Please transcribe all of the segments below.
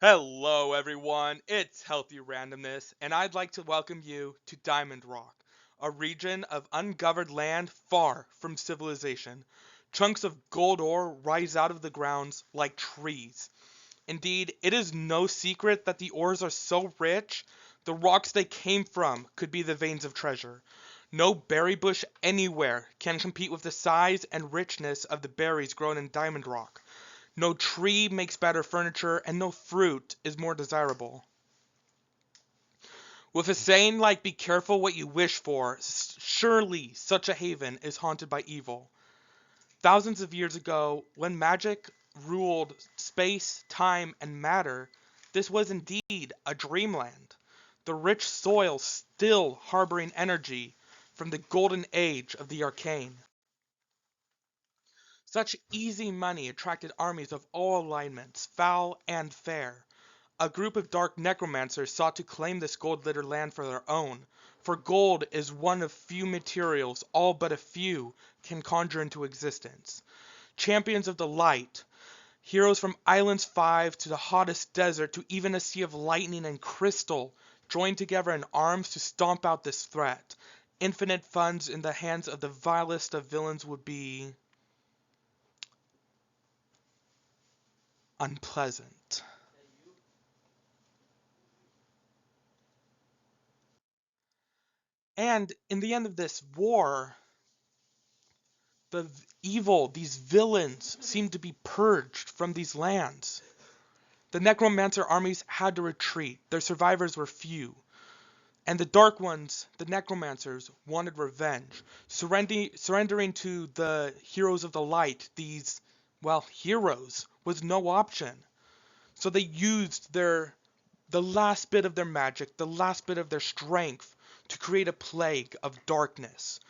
Hello, everyone. It's Healthy Randomness, and I'd like to welcome you to Diamond Rock, a region of ungoverned land far from civilization. Chunks of gold ore rise out of the grounds like trees. Indeed, it is no secret that the ores are so rich, the rocks they came from could be the veins of treasure. No berry bush anywhere can compete with the size and richness of the berries grown in Diamond Rock. No tree makes better furniture, and no fruit is more desirable. With a saying like, be careful what you wish for, surely such a haven is haunted by evil. Thousands of years ago, when magic ruled space, time, and matter, this was indeed a dreamland. The rich soil still harboring energy from the golden age of the arcane. Such easy money attracted armies of all alignments, foul and fair. A group of dark necromancers sought to claim this gold-littered land for their own, for gold is one of few materials all but a few can conjure into existence. Champions of the light, heroes from Islands 5 to the hottest desert to even a sea of lightning and crystal, joined together in arms to stomp out this threat. Infinite funds in the hands of the vilest of villains would be unpleasant. And in the end of this war, the evil, these villains, seem to be purged from these lands. The necromancer armies had to retreat, their survivors were few. And the Dark Ones, the necromancers, wanted revenge, surrendering to the heroes of the light, these, well, heroes, was no option. So they used the last bit of their magic, the last bit of their strength, to create a plague of darkness.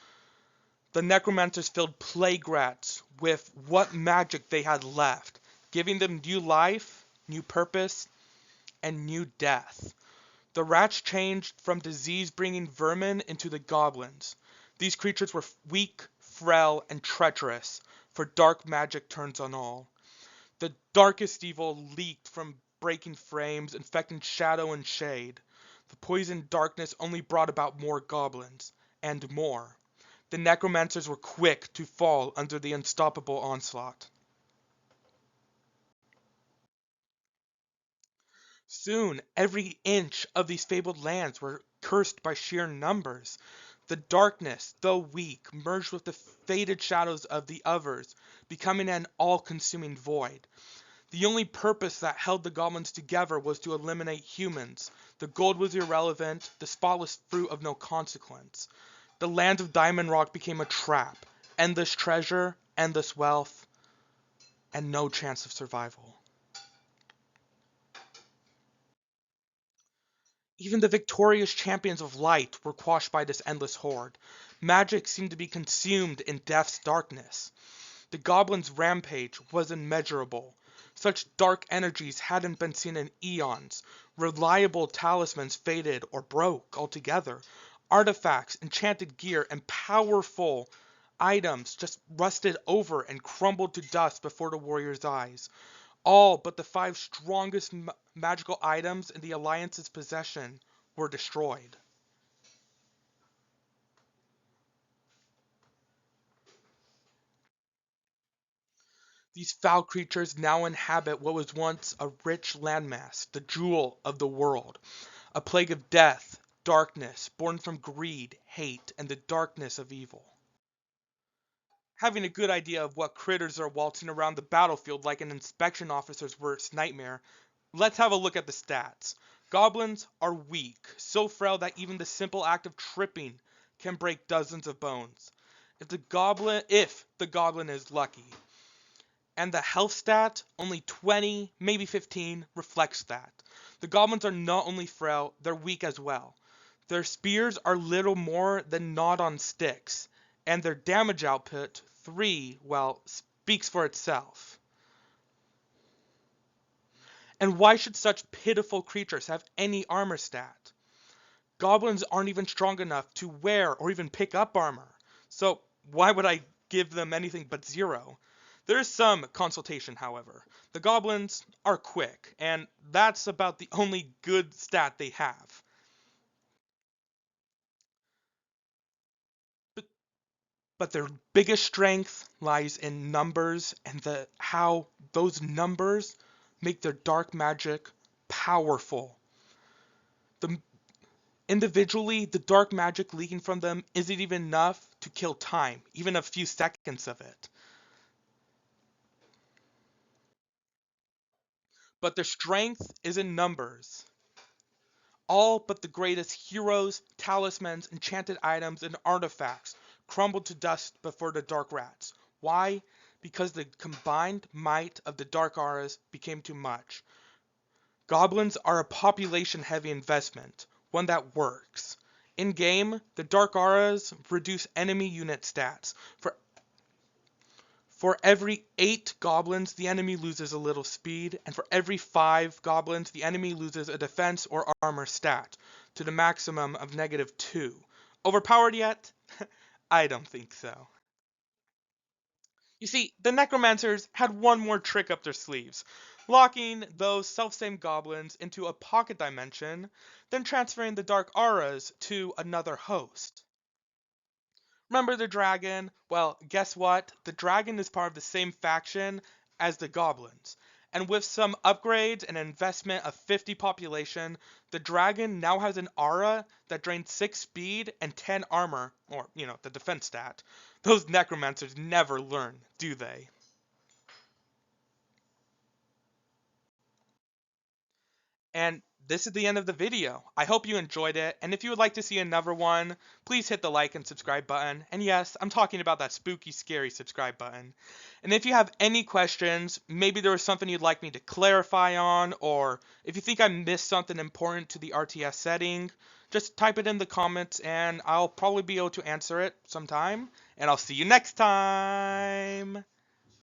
The necromancers filled plague rats with what magic they had left, giving them new life, new purpose, and new death. The rats changed from disease-bringing vermin into the goblins. These creatures were weak, frail, and treacherous, for dark magic turns on all. The darkest evil leaked from breaking frames, infecting shadow and shade. The poisoned darkness only brought about more goblins, and more. The necromancers were quick to fall under the unstoppable onslaught. Soon, every inch of these fabled lands were cursed by sheer numbers. The darkness, though weak, merged with the faded shadows of the others, becoming an all-consuming void. The only purpose that held the goblins together was to eliminate humans. The gold was irrelevant, the spotless fruit of no consequence. The land of Diamond Rock became a trap. Endless treasure, endless wealth, and no chance of survival. Even the victorious champions of light were quashed by this endless horde. Magic seemed to be consumed in death's darkness. The goblins' rampage was immeasurable. Such dark energies hadn't been seen in eons. Reliable talismans faded or broke altogether. Artifacts, enchanted gear, and powerful items just rusted over and crumbled to dust before the warrior's eyes. All but the five strongest magical items in the Alliance's possession were destroyed. These foul creatures now inhabit what was once a rich landmass, the jewel of the world. A plague of death, darkness, born from greed, hate, and the darkness of evil. Having a good idea of what critters are waltzing around the battlefield like an inspection officer's worst nightmare, let's have a look at the stats. Goblins are weak, so frail that even the simple act of tripping can break dozens of bones. If the goblin is lucky. And the health stat, only 20, maybe 15, reflects that. The goblins are not only frail, they're weak as well. Their spears are little more than gnawed on sticks, and their damage output, 3, well, speaks for itself. And why should such pitiful creatures have any armor stat? Goblins aren't even strong enough to wear or even pick up armor, so why would I give them anything but 0? There is some consultation, however. The goblins are quick, and that's about the only good stat they have. But, but their biggest strength lies in numbers and how those numbers make their dark magic powerful. The, individually, the dark magic leaking from them isn't even enough to kill time, even a few seconds of it. But their strength is in numbers. All but the greatest heroes, talismans, enchanted items, and artifacts crumbled to dust before the dark rats. Why? Because the combined might of the dark auras became too much. Goblins are a population heavy investment, one that works. In game, the dark auras reduce enemy unit stats. For every 8 goblins, the enemy loses a little speed, and for every 5 goblins, the enemy loses a defense or armor stat, to the maximum of -2. Overpowered yet? I don't think so. You see, the necromancers had one more trick up their sleeves, locking those self-same goblins into a pocket dimension, then transferring the dark auras to another host. Remember the dragon? Well, guess what? The dragon is part of the same faction as the goblins. And with some upgrades and investment of 50 population, the dragon now has an aura that drains 6 speed and 10 armor, or, the defense stat. Those necromancers never learn, do they? And this is the end of the video. I hope you enjoyed it, and if you would like to see another one, please hit the like and subscribe button. And yes, I'm talking about that spooky, scary subscribe button. And if you have any questions, maybe there was something you'd like me to clarify on, or if you think I missed something important to the RTS setting, just type it in the comments and I'll probably be able to answer it sometime. And I'll see you next time!